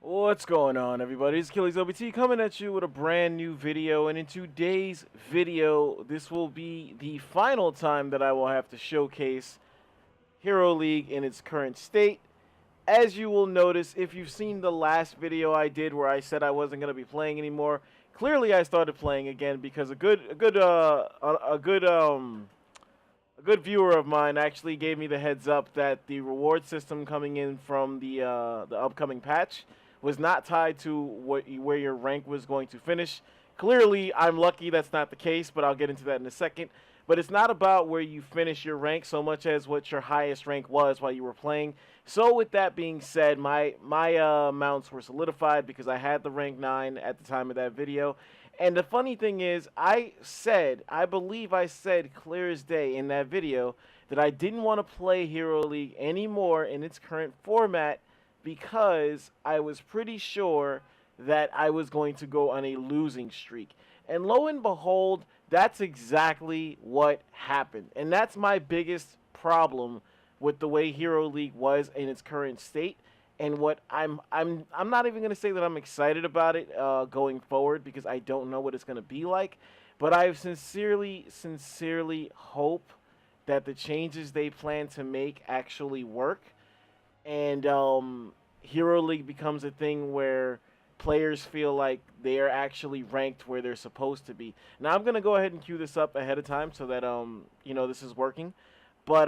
What's going on, everybody? It's Achilles OBT coming at you with a brand new video, and in today's video, this will be the final time that I will have to showcase Hero League in its current state. As you will notice, if you've seen the last video I did where I said I wasn't going to be playing anymore, clearly I started playing again because a good viewer of mine actually gave me the heads up that the reward system coming in from the upcoming patch was not tied to where your rank was going to finish. Clearly, I'm lucky that's not the case, but I'll get into that in a second. But it's not about where you finish your rank so much as what your highest rank was while you were playing. So with that being said, my mounts were solidified because I had the rank 9 at the time of that video. And the funny thing is, I believe I said clear as day in that video that I didn't want to play Hero League anymore in its current format because I was pretty sure that I was going to go on a losing streak. And lo and behold, that's exactly what happened. And that's my biggest problem with the way Hero League was in its current state. And what I'm not even going to say that I'm excited about it going forward because I don't know what it's going to be like. But I sincerely hope that the changes they plan to make actually work. And Hero League becomes a thing where players feel like they are actually ranked where they're supposed to be. Now I'm gonna go ahead and cue this up ahead of time so that this is working. But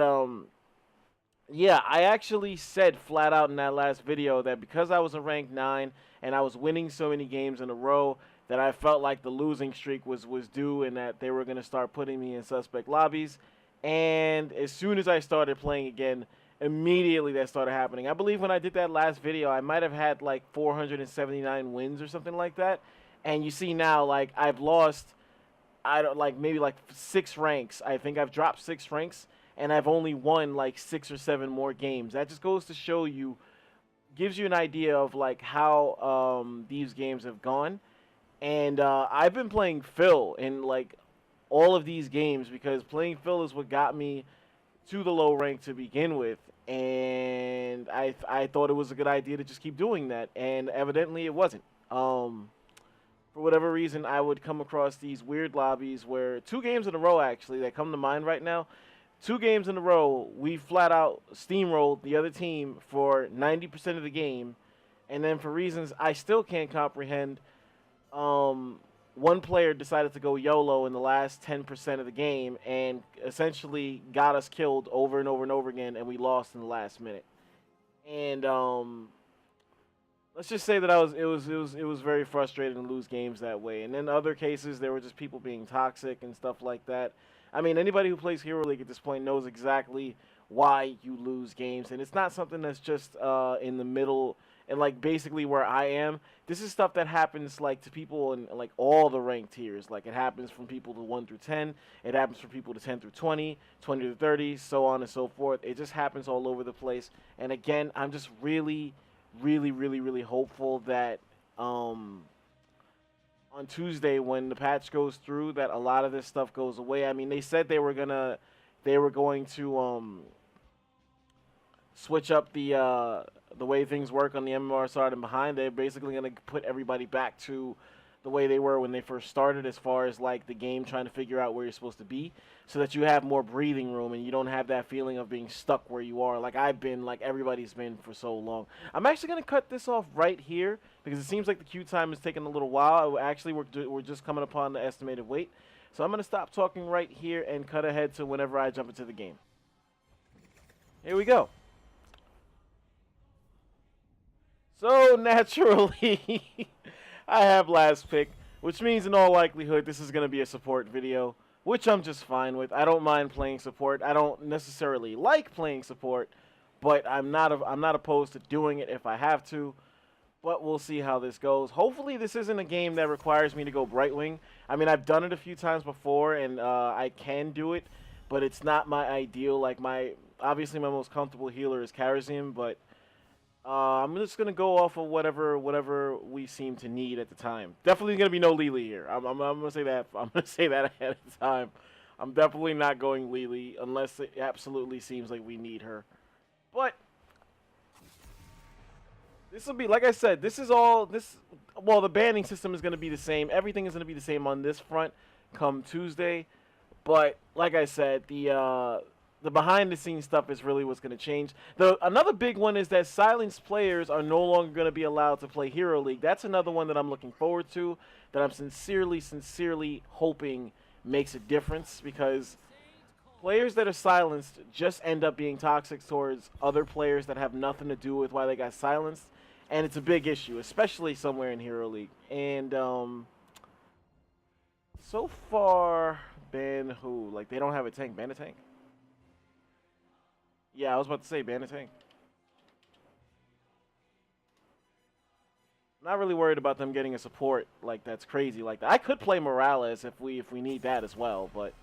yeah, I actually said flat out in that last video that because I was a rank 9 and I was winning so many games in a row that I felt like the losing streak was due and that they were gonna start putting me in suspect lobbies. And as soon as I started playing again, immediately that started happening. I believe when I did that last video, I might have had like 479 wins or something like that. And you see now, like, I've lost, maybe like 6 ranks. I think I've dropped 6 ranks, and I've only won like 6 or 7 more games. That just goes to show you, gives you an idea of like how these games have gone. And I've been playing Phil in like all of these games because playing Phil is what got me to the low rank to begin with, and I thought it was a good idea to just keep doing that, and evidently it wasn't. For whatever reason, I would come across these weird lobbies where 2 games in a row actually that come to mind right now. 2 games in a row, we flat out steamrolled the other team for 90% of the game, and then for reasons I still can't comprehend, one player decided to go YOLO in the last 10% of the game and essentially got us killed over and over and over again, and we lost in the last minute. And let's just say that it was very frustrating to lose games that way. And in other cases, there were just people being toxic and stuff like that. I mean, anybody who plays Hero League at this point knows exactly why you lose games, and it's not something that's just in the middle and like basically where I am. This is stuff that happens like to people in like all the ranked tiers. Like it happens from people to 1 through 10. It happens from people to 10 through 20, 20 to 30, so on and so forth. It just happens all over the place. And again, I'm just really hopeful that on Tuesday when the patch goes through that a lot of this stuff goes away. I mean, they said they were going to switch up the way things work on the MMR side and behind. They're basically going to put everybody back to the way they were when they first started as far as like the game trying to figure out where you're supposed to be so that you have more breathing room and you don't have that feeling of being stuck where you are like I've been, like everybody's been for so long. I'm actually going to cut this off right here because it seems like the queue time is taking a little while. Actually, we're just coming upon the estimated wait. So I'm going to stop talking right here and cut ahead to whenever I jump into the game. Here we go. So, naturally, I have last pick, which means in all likelihood this is going to be a support video, which I'm just fine with. I don't mind playing support. I don't necessarily like playing support, but I'm not opposed to doing it if I have to. But we'll see how this goes. Hopefully this isn't a game that requires me to go Brightwing. I mean, I've done it a few times before, and I can do it, but it's not my ideal. Like, obviously my most comfortable healer is Karazim, but I'm just gonna go off of whatever we seem to need at the time. Definitely gonna be no Lily here. I'm gonna say that. I'm gonna say that ahead of time. I'm definitely not going Lily unless it absolutely seems like we need her. But This will be, like I said, this is all this. Well, the banning system is going to be the same. Everything is going to be the same on this front come Tuesday. But like I said, the behind the scenes stuff is really what's going to change. Another big one is that silenced players are no longer going to be allowed to play Hero League. That's another one that I'm looking forward to, that I'm sincerely hoping makes a difference, because players that are silenced just end up being toxic towards other players that have nothing to do with why they got silenced. And it's a big issue, especially somewhere in Hero League. And so far, ban who? Like, they don't have a tank. Ban a tank? Yeah, I was about to say ban a tank. Not really worried about them getting a support like that's crazy like that. I could play Morales if we need that as well, but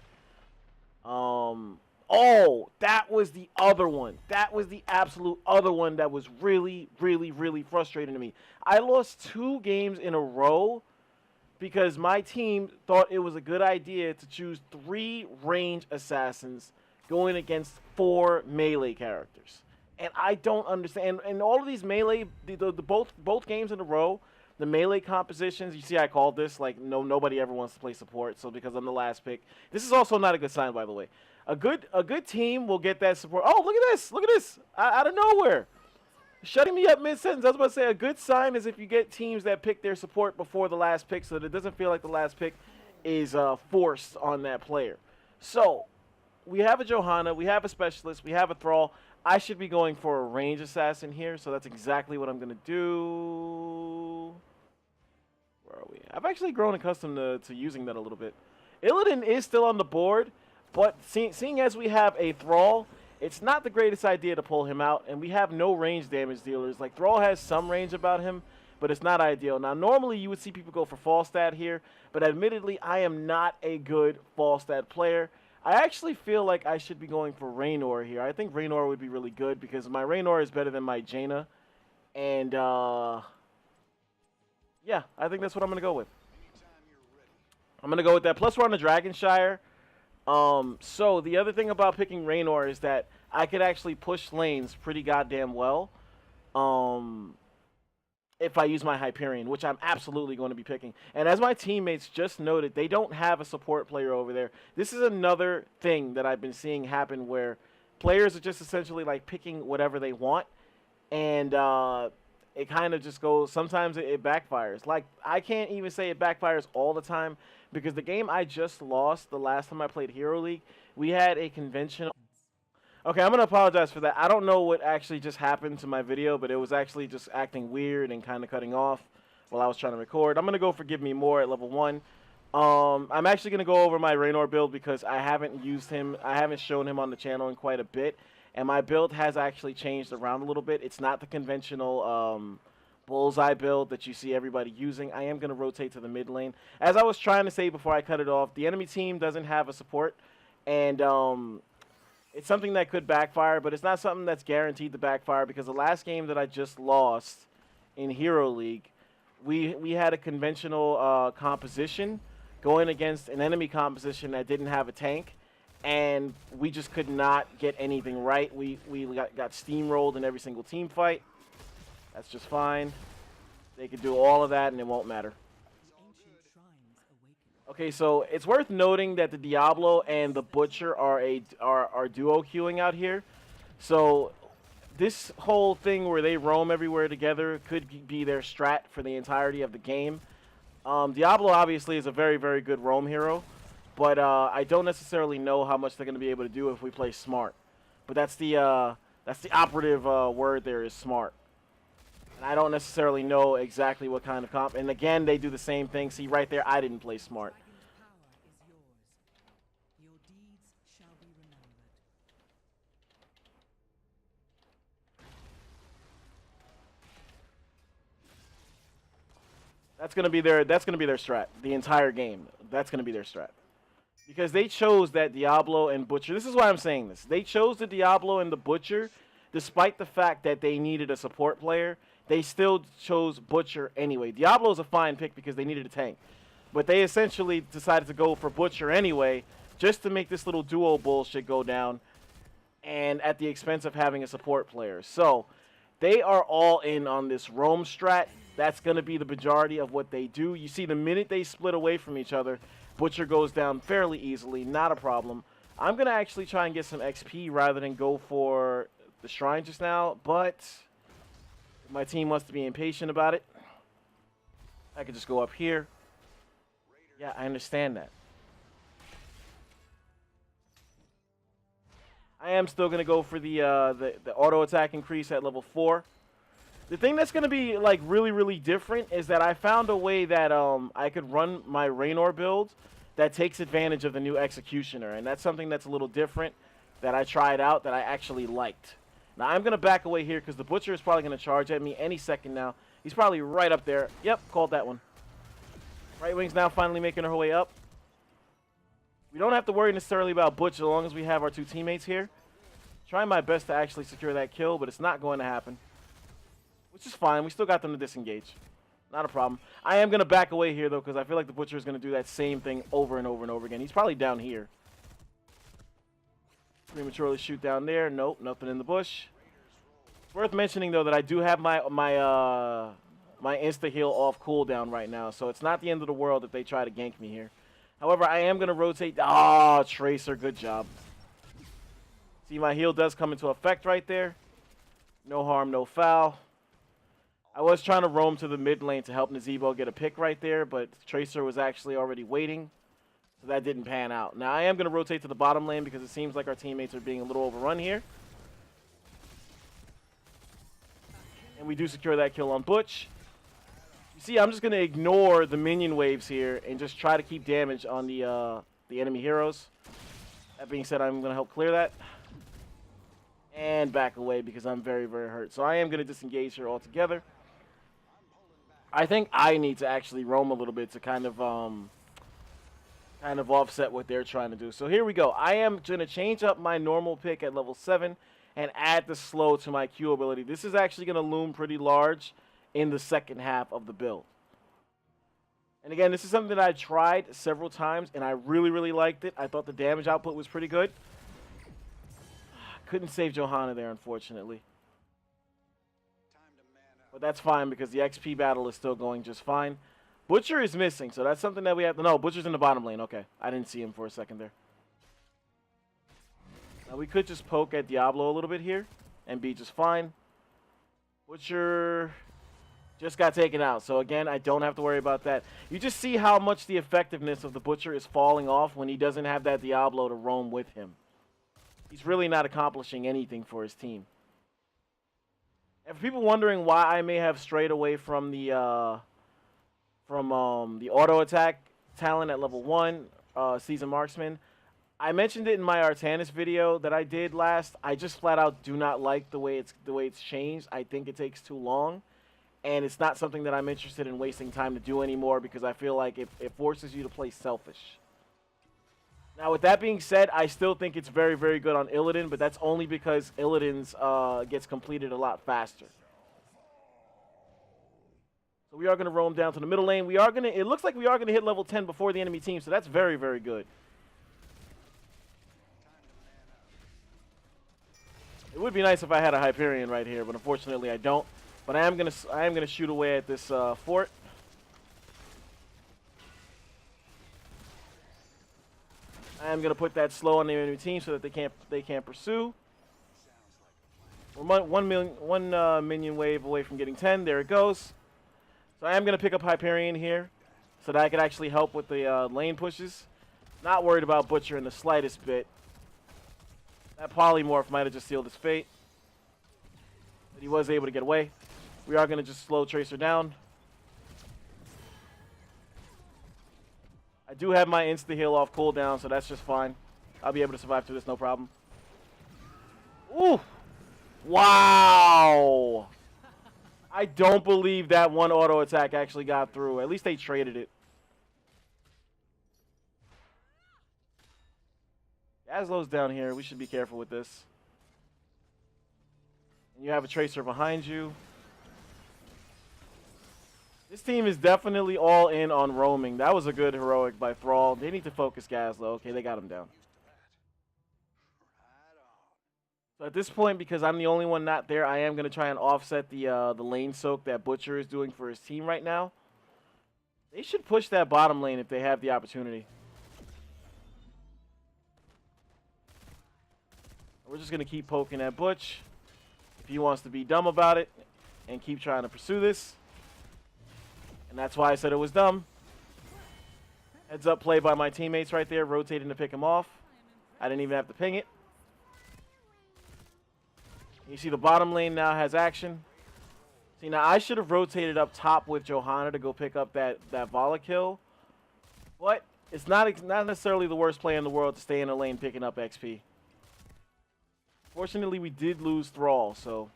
oh, that was the other one. That was the absolute other one that was really frustrating to me. I lost 2 games in a row because my team thought it was a good idea to choose 3 range assassins going against 4 melee characters. And I don't understand. And all of these melee, both games in a row, the melee compositions, you see I called this, like, nobody ever wants to play support, so because I'm the last pick. This is also not a good sign, by the way. A good team will get that support. Oh, look at this, out of nowhere. Shutting me up mid-sentence. I was about to say, a good sign is if you get teams that pick their support before the last pick, so that it doesn't feel like the last pick is forced on that player. So, we have a Johanna, we have a Specialist, we have a Thrall. I should be going for a range assassin here, so that's exactly what I'm going to do. Where are we? I've actually grown accustomed to using that a little bit. Illidan is still on the board, but seeing as we have a Thrall, it's not the greatest idea to pull him out, and we have no range damage dealers. Like, Thrall has some range about him, but it's not ideal. Now, normally you would see people go for Falstad here, but admittedly, I am not a good Falstad player. I actually feel like I should be going for Raynor here. I think Raynor would be really good because my Raynor is better than my Jaina. And, yeah, I think that's what I'm going to go with. I'm going to go with that. Plus, we're on the Dragonshire. So, the other thing about picking Raynor is that I could actually push lanes pretty goddamn well. If I use my Hyperion, which I'm absolutely going to be picking. And as my teammates just noted, they don't have a support player over there. This is another thing that I've been seeing happen where players are just essentially like picking whatever they want. And it kind of just goes, sometimes it backfires. Like, I can't even say it backfires all the time because the game I just lost the last time I played Hero League, we had a conventional... Okay, I'm going to apologize for that. I don't know what actually just happened to my video, but it was actually just acting weird and kind of cutting off while I was trying to record. I'm going to go for Give Me More at level 1. I'm actually going to go over my Raynor build because I haven't used him. I haven't shown him on the channel in quite a bit. And my build has actually changed around a little bit. It's not the conventional bullseye build that you see everybody using. I am going to rotate to the mid lane. As I was trying to say before I cut it off, the enemy team doesn't have a support. And... it's something that could backfire, but it's not something that's guaranteed to backfire because the last game that I just lost in Hero League, we had a conventional composition going against an enemy composition that didn't have a tank, and we just could not get anything right. We got steamrolled in every single team fight. That's just fine. They could do all of that, and it won't matter. Okay, so it's worth noting that the Diablo and the Butcher are duo queuing out here. So this whole thing where they roam everywhere together could be their strat for the entirety of the game. Diablo obviously is a very good roam hero, but I don't necessarily know how much they're going to be able to do if we play smart. But that's the operative word there, is smart. And I don't necessarily know exactly what kind of comp. And again, they do the same thing. See, right there, I didn't play smart. That's gonna be their strat. The entire game. That's gonna be their strat. Because they chose that Diablo and Butcher. This is why I'm saying this. They chose the Diablo and the Butcher, despite the fact that they needed a support player. They still chose Butcher anyway. Diablo is a fine pick because they needed a tank. But they essentially decided to go for Butcher anyway, just to make this little duo bullshit go down, and at the expense of having a support player. So, They are all in on this roam strat. That's going to be the majority of what they do. You see, the minute they split away from each other, Butcher goes down fairly easily, not a problem. I'm going to actually try and get some XP rather than go for the shrine just now, but my team must be impatient about it. I could just go up here. Yeah, I understand that. I am still going to go for the auto attack increase at level 4. The thing that's going to be like really different is that I found a way that I could run my Raynor build that takes advantage of the new Executioner, and that's something that's a little different that I tried out that I actually liked. Now I'm going to back away here because the Butcher is probably going to charge at me any second now. He's probably right up there. Yep, called that one. Right wing's now finally making her way up. We don't have to worry necessarily about Butch as long as we have our 2 teammates here. Trying my best to actually secure that kill, but it's not going to happen. Which is fine. We still got them to disengage. Not a problem. I am going to back away here, though, because I feel like the Butcher is going to do that same thing over and over and over again. He's probably down here. Prematurely shoot down there. Nope, nothing in the bush. It's worth mentioning, though, that I do have my insta-heal off cooldown right now, so it's not the end of the world if they try to gank me here. However, I am going to rotate. Ah, Tracer, good job. See, my heal does come into effect right there. No harm, no foul. I was trying to roam to the mid lane to help Nazeebo get a pick right there, but Tracer was actually already waiting, so that didn't pan out. Now, I am going to rotate to the bottom lane because it seems like our teammates are being a little overrun here. And we do secure that kill on Butch. You see, I'm just going to ignore the minion waves here and just try to keep damage on the enemy heroes. That being said, I'm going to help clear that. And back away because I'm very hurt. So I am going to disengage here altogether. I think I need to actually roam a little bit to kind of offset what they're trying to do. So here we go. I am going to change up my normal pick at level 7 and add the slow to my Q ability. This is actually going to loom pretty large in the second half of the build. And again, this is something that I tried several times, and I really liked it. I thought the damage output was pretty good. Couldn't save Johanna there, unfortunately. But that's fine because the XP battle is still going just fine. Butcher is missing, so that's something that we have to know. Butcher's in the bottom lane. Okay, I didn't see him for a second there. Now, we could just poke at Diablo a little bit here and be just fine. Butcher just got taken out. So, again, I don't have to worry about that. You just see how much the effectiveness of the Butcher is falling off when he doesn't have that Diablo to roam with him. He's really not accomplishing anything for his team. And for people wondering why I may have strayed away from the auto attack talent at level 1, Season Marksman, I mentioned it in my Artanis video that I did last. I just flat out do not like the way it's changed. I think it takes too long, and it's not something that I'm interested in wasting time to do anymore because I feel like it forces you to play selfish. Now, with that being said, I still think it's very good on Illidan, but that's only because Illidan's gets completed a lot faster. So we are going to roam down to the middle lane. It looks like we are going to hit level 10 before the enemy team, so that's very good. It would be nice if I had a Hyperion right here, but unfortunately I don't. But I am gonna shoot away at this fort. I am gonna put that slow on the enemy team so that they can't pursue. We're one minion wave away from getting 10. There it goes. So I am gonna pick up Hyperion here so that I can actually help with the lane pushes. Not worried about Butcher in the slightest bit. That polymorph might have just sealed his fate. But he was able to get away. We are going to just slow Tracer down. I do have my insta-heal off cooldown, so that's just fine. I'll be able to survive through this, no problem. Ooh! Wow! I don't believe that one auto attack actually got through. At least they traded it. Aslow's down here. We should be careful with this. And you have a Tracer behind you. This team is definitely all in on roaming. That was a good heroic by Thrall. They need to focus Gazlow. Okay, they got him down. So at this point, because I'm the only one not there, I am going to try and offset the lane soak that Butcher is doing for his team right now. They should push that bottom lane if they have the opportunity. We're just going to keep poking at Butch if he wants to be dumb about it and keep trying to pursue this. And that's why I said it was dumb. Heads up play by my teammates right there, rotating to pick him off. I didn't even have to ping it. You see the bottom lane now has action. See, now I should have rotated up top with Johanna to go pick up that Vala kill. But it's not necessarily the worst play in the world to stay in the lane picking up XP. Fortunately, we did lose Thrall, so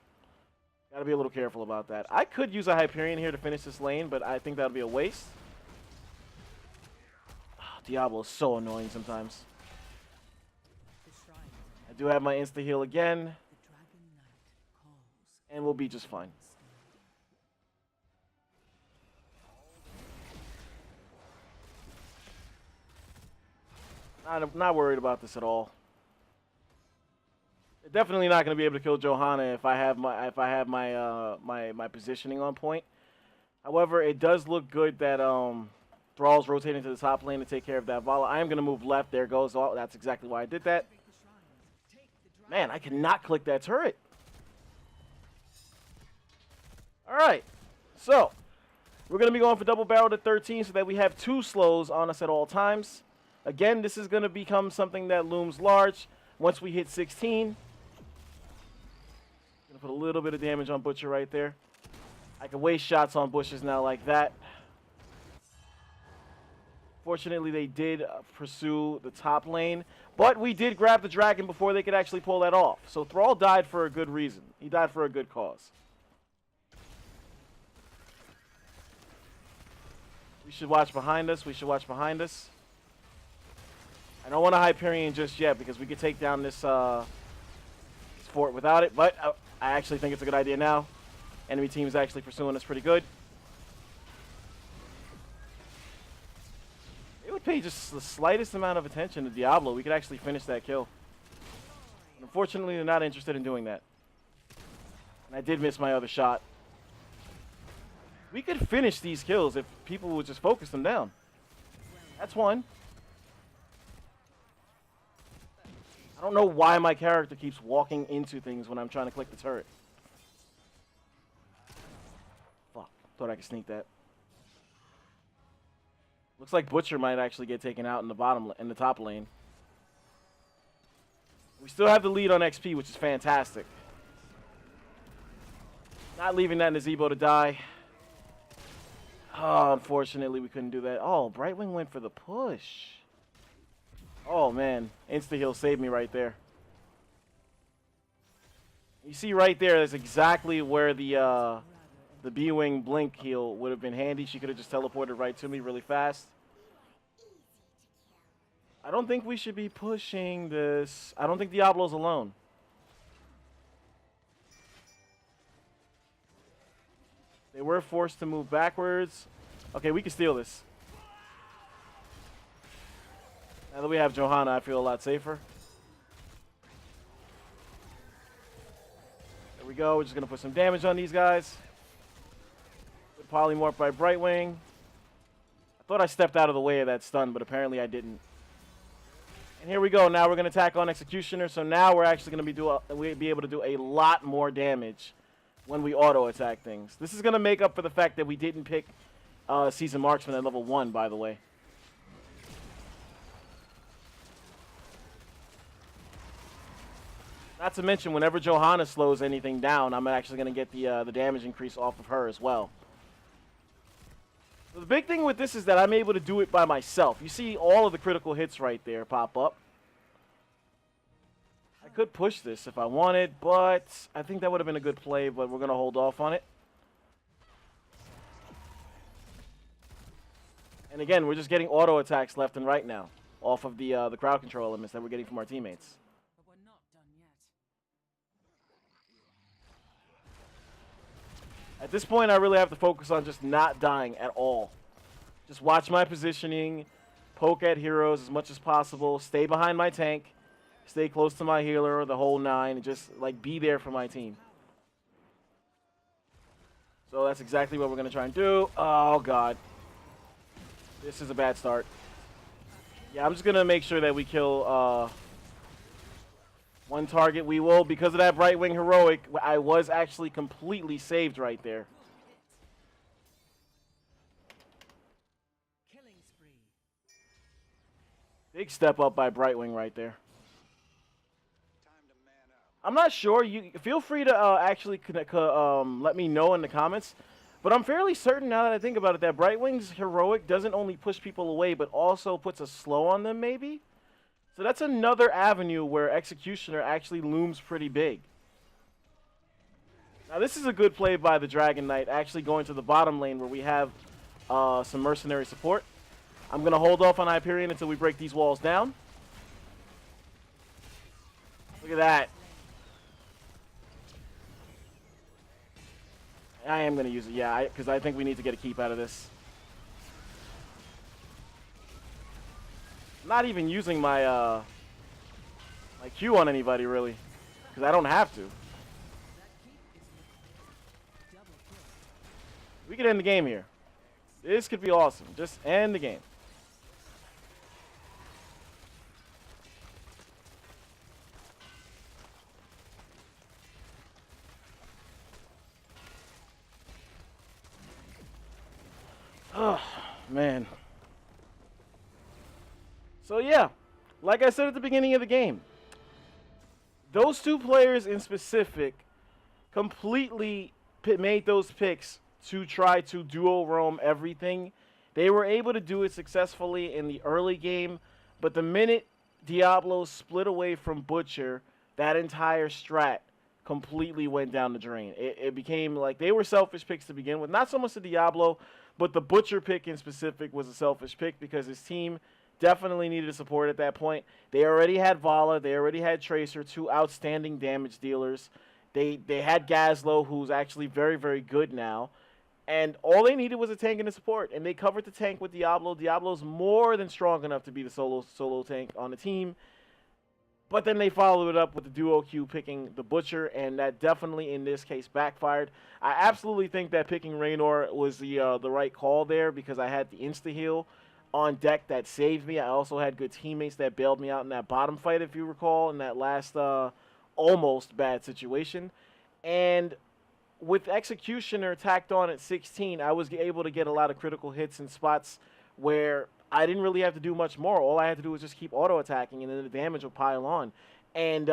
got to be a little careful about that. I could use a Hyperion here to finish this lane, but I think that would be a waste. Oh, Diablo is so annoying sometimes. I do have my insta-heal again, and we'll be just fine. Not worried about this at all. Definitely not going to be able to kill Johanna if I have my positioning on point. However, it does look good that Thrall's rotating to the top lane to take care of that Vala. I am going to move left. There goes. Oh, that's exactly why I did that. Man, I cannot click that turret. All right, so we're going to be going for double barrel to 13 so that we have 2 slows on us at all times. Again, this is going to become something that looms large once we hit 16. Gonna put a little bit of damage on Butcher right there. I can waste shots on bushes now like that. Fortunately, they did pursue the top lane, but we did grab the dragon before they could actually pull that off. So Thrall died for a good reason. He died for a good cause. We should watch behind us. We should watch behind us. I don't want a Hyperion just yet because we could take down this fort without it, but I actually think it's a good idea now. Enemy team is actually pursuing us pretty good. It would pay just the slightest amount of attention to Diablo. We could actually finish that kill. Unfortunately, they're not interested in doing that. And I did miss my other shot. We could finish these kills if people would just focus them down. That's one. I don't know why my character keeps walking into things when I'm trying to click the turret. Fuck. Thought I could sneak that. Looks like Butcher might actually get taken out in the top lane. We still have the lead on XP, which is fantastic. Not leaving that Nazebo to die. Oh, unfortunately, we couldn't do that. Oh, Brightwing went for the push. Oh, man. Insta-heal saved me right there. You see right there, that's exactly where the B-Wing blink heal would have been handy. She could have just teleported right to me really fast. I don't think we should be pushing this. I don't think Diablo's alone. They were forced to move backwards. Okay, we can steal this. Now that we have Johanna, I feel a lot safer. There we go. We're just going to put some damage on these guys. Good polymorph by Brightwing. I thought I stepped out of the way of that stun, but apparently I didn't. And here we go. Now we're going to attack on Executioner. So now we're actually going to be able to do a lot more damage when we auto-attack things. This is going to make up for the fact that we didn't pick Season Marksman at level 1, by the way. Not to mention, whenever Johanna slows anything down, I'm actually going to get the damage increase off of her as well. So the big thing with this is that I'm able to do it by myself. You see all of the critical hits right there pop up. I could push this if I wanted, but I think that would have been a good play, but we're going to hold off on it. And again, we're just getting auto attacks left and right now off of the crowd control elements that we're getting from our teammates. At this point, I really have to focus on just not dying at all. Just watch my positioning, poke at heroes as much as possible, stay behind my tank, stay close to my healer the whole 9, and just like be there for my team. So that's exactly what we're gonna try and do. Oh god, this is a bad start. Yeah, I'm just gonna make sure that we kill one target. We will, because of that Brightwing heroic. I was actually completely saved right there. Big step up by Brightwing right there. I'm not sure. You feel free to actually let me know in the comments. But I'm fairly certain now that I think about it that Brightwing's heroic doesn't only push people away, but also puts a slow on them maybe. So that's another avenue where Executioner actually looms pretty big. Now this is a good play by the Dragon Knight, actually going to the bottom lane where we have some mercenary support. I'm going to hold off on Hyperion until we break these walls down. Look at that. I am going to use it, yeah, because I think we need to get a keep out of this. I'm not even using my my Q on anybody, really, because I don't have to. We could end the game here. This could be awesome. Just end the game. Oh, man. So, yeah, like I said at the beginning of the game, those two players in specific completely made those picks to try to duo roam everything. They were able to do it successfully in the early game, but the minute Diablo split away from Butcher, that entire strat completely went down the drain. It became like they were selfish picks to begin with. Not so much the Diablo, but the Butcher pick in specific was a selfish pick because his team definitely needed support at that point. They already had Vala. They already had Tracer, two outstanding damage dealers. They had Gazlo, who's actually very, very good now. And all they needed was a tank and a support. And they covered the tank with Diablo. Diablo's more than strong enough to be the solo tank on the team. But then they followed it up with the duo Q picking the Butcher, and that definitely, in this case, backfired. I absolutely think that picking Raynor was the right call there because I had the insta-heal on deck that saved me. I also had good teammates that bailed me out in that bottom fight, if you recall, in that last almost bad situation. And with Executioner tacked on at 16, I was able to get a lot of critical hits in spots where I didn't really have to do much more. All I had to do was just keep auto-attacking, and then the damage would pile on. And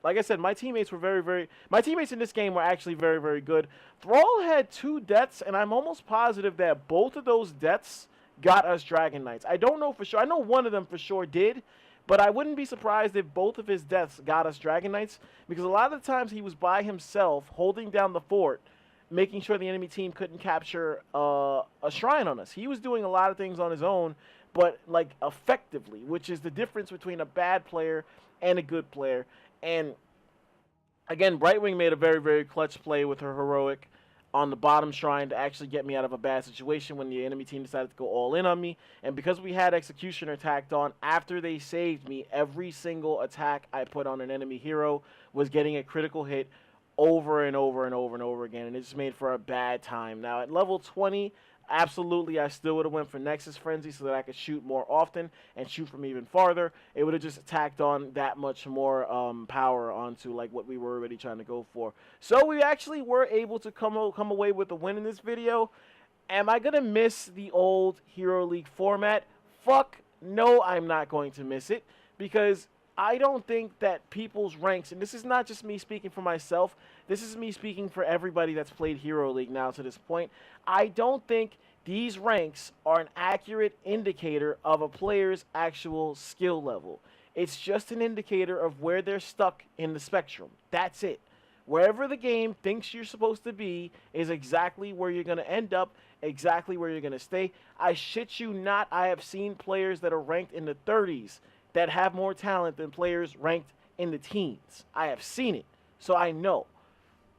like I said, my teammates were my teammates in this game were actually very, very good. Thrall had 2 deaths, and I'm almost positive that both of those deaths got us Dragon Knights. I don't know for sure. I know one of them for sure did, but I wouldn't be surprised if both of his deaths got us Dragon Knights, because a lot of the times he was by himself holding down the fort, making sure the enemy team couldn't capture a shrine on us. He was doing a lot of things on his own, but like effectively, which is the difference between a bad player and a good player. And again, Brightwing made a very, very clutch play with her heroic on the bottom shrine to actually get me out of a bad situation when the enemy team decided to go all in on me. And because we had Executioner tacked on, after they saved me, every single attack I put on an enemy hero was getting a critical hit over and over and over and over again, and it just made for a bad time. Now at level 20, absolutely I still would have went for Nexus Frenzy so that I could shoot more often and shoot from even farther. It would have just tacked on that much more power onto like what we were already trying to go for. So we actually were able to come away with a win in this video. Am I gonna miss the old Hero League format? Fuck no, I'm not going to miss it, because I don't think that people's ranks, and this is not just me speaking for myself, this is me speaking for everybody that's played Hero League now to this point, I don't think these ranks are an accurate indicator of a player's actual skill level. It's just an indicator of where they're stuck in the spectrum. That's it. Wherever the game thinks you're supposed to be is exactly where you're going to end up, exactly where you're going to stay. I shit you not, I have seen players that are ranked in the 30s that have more talent than players ranked in the teens. I have seen it, so I know.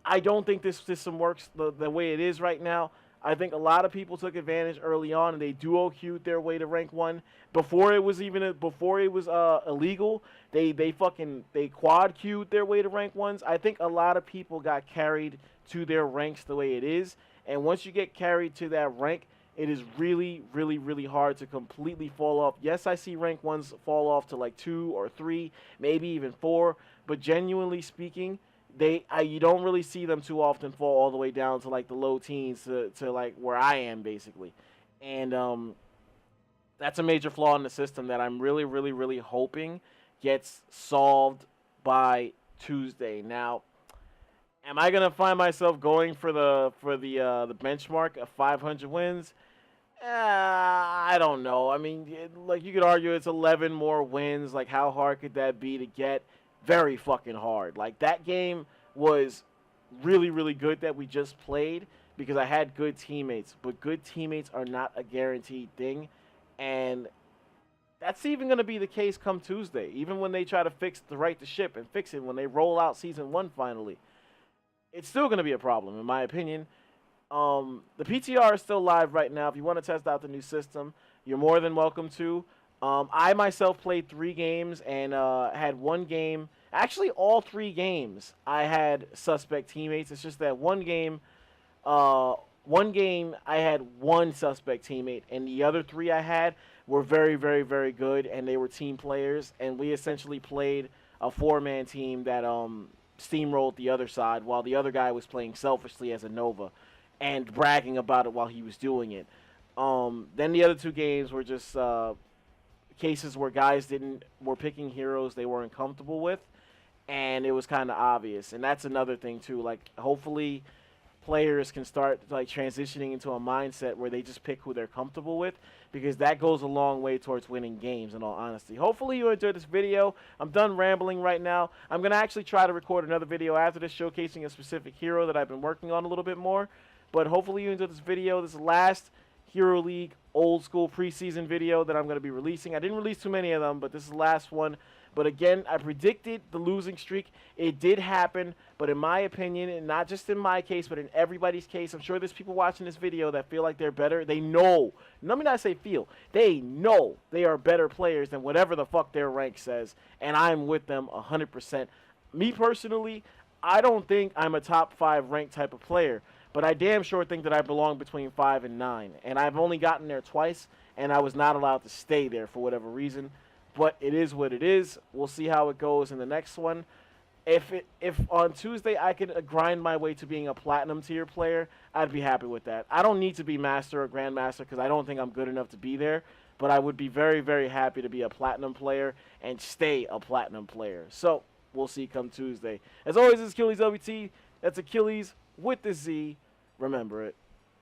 I don't think this system works the way it is right now. I think a lot of people took advantage early on, and they duo queued their way to rank 1 before it was illegal. They quad queued their way to rank 1s. I think a lot of people got carried to their ranks the way it is, and once you get carried to that rank, it is really, really, really hard to completely fall off. Yes, I see rank 1s fall off to like 2 or 3, maybe even 4, but genuinely speaking, you don't really see them too often fall all the way down to like the low teens to like where I am basically, and that's a major flaw in the system that I'm really, really, really hoping gets solved by Tuesday. Now, am I gonna find myself going for the benchmark of 500 wins? I don't know. I mean, like you could argue it's 11 more wins. Like, how hard could that be to get? Very fucking hard. Like, that game was really, really good that we just played because I had good teammates. But good teammates are not a guaranteed thing. And that's even going to be the case come Tuesday. Even when they try to right the ship and fix it when they roll out Season 1 finally. It's still going to be a problem, in my opinion. The PTR is still live right now. If you want to test out the new system, you're more than welcome to. I myself played 3 games and had 1 game. Actually, all 3 games I had suspect teammates. It's just that one game I had 1 suspect teammate, and the other 3 I had were very, very, very good, and they were team players. And we essentially played a 4-man team that steamrolled the other side while the other guy was playing selfishly as a Nova and bragging about it while he was doing it. Then the other 2 games were just cases where guys were picking heroes they weren't comfortable with, and it was kind of obvious. And that's another thing too. Like, hopefully players can start like transitioning into a mindset where they just pick who they're comfortable with, because that goes a long way towards winning games, in all honesty. Hopefully you enjoyed this video. I'm done rambling right now. I'm going to actually try to record another video after this showcasing a specific hero that I've been working on a little bit more. But hopefully you enjoyed this video. This is the last Hero League old school preseason video that I'm going to be releasing. I didn't release too many of them, but this is the last one. But again, I predicted the losing streak. It did happen, but in my opinion, and not just in my case, but in everybody's case, I'm sure there's people watching this video that feel like they're better. They know. Let me not say feel. They know they are better players than whatever the fuck their rank says, and I'm with them 100%. Me personally, I don't think I'm a top 5 ranked type of player, but I damn sure think that I belong between 5 and 9, and I've only gotten there twice, and I was not allowed to stay there for whatever reason. But it is what it is. We'll see how it goes in the next one. If on Tuesday I could grind my way to being a platinum tier player, I'd be happy with that. I don't need to be master or grandmaster because I don't think I'm good enough to be there. But I would be very, very happy to be a platinum player and stay a platinum player. So we'll see come Tuesday. As always, this is Achilles LBT. That's Achilles with the Z. Remember it.